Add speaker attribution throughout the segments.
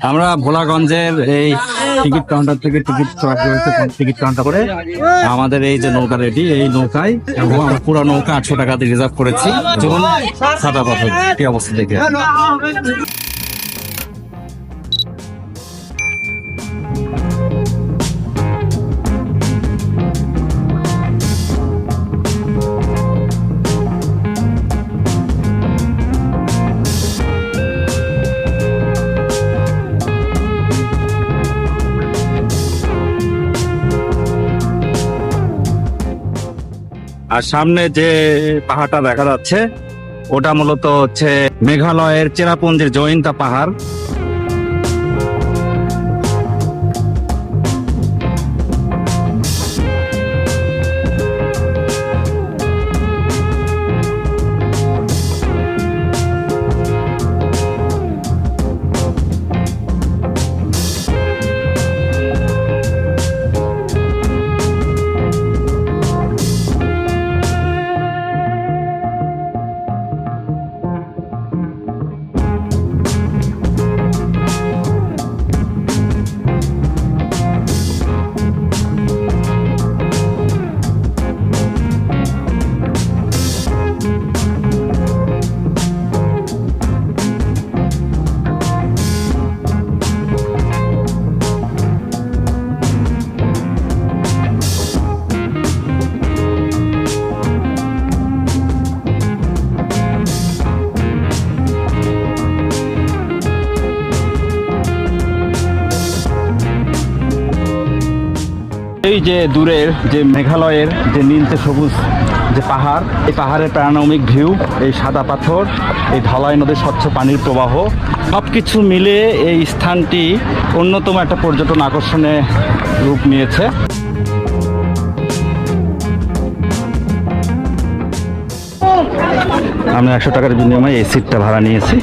Speaker 1: আমরা ভোলাগঞ্জের এই ticket counter থেকে টিকিট কাউন্টার করে আমাদের এই যে নৌকা রেডি, এই নৌকায় এবং আমরা পুরো নৌকা 800 টাকা দিয়ে রিজার্ভ করেছি। চলুন সাদা পাথর কি অবস্থা দেখে। আর সামনে যে পাহাড়টা দেখা যাচ্ছে ওটা মূলত হচ্ছে মেঘালয়ের চেরাপুঞ্জির জয়ন্তা পাহাড়। এই যে দূরের যে মেঘালয়ের যে নীলচে সবুজ যে পাহাড়, এই পাহাড়ের প্যানোরামিক ভিউ, এই সাদা পাথর, এই ধলাই নদীর স্বচ্ছ পানির প্রবাহ, সব কিছু মিলে এই স্থানটি অন্যতম একটা পর্যটন আকর্ষণে রূপ নিয়েছে। আমি 100 টাকার বিনিময়ে এই সিটটা ভাড়া নিয়েছি।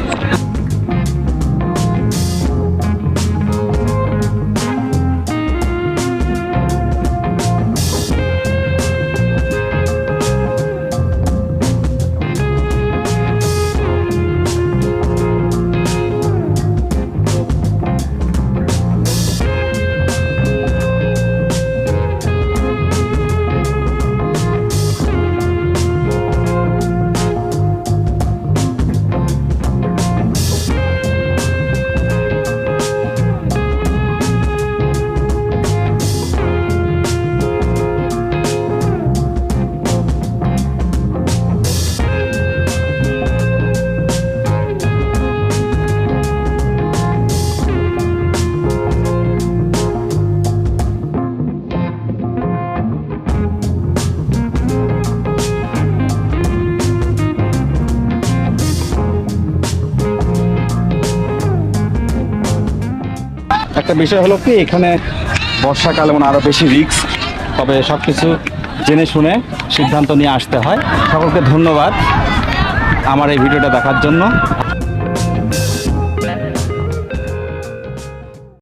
Speaker 1: একটা বিষয় হলো কি, এখানে বর্ষাকালে মানে আরো বেশি রিস্ক, তবে সবকিছু জেনে শুনে সিদ্ধান্ত নিয়ে আসতে হয়। সকলকে ধন্যবাদ আমার এই ভিডিওটা দেখার জন্য।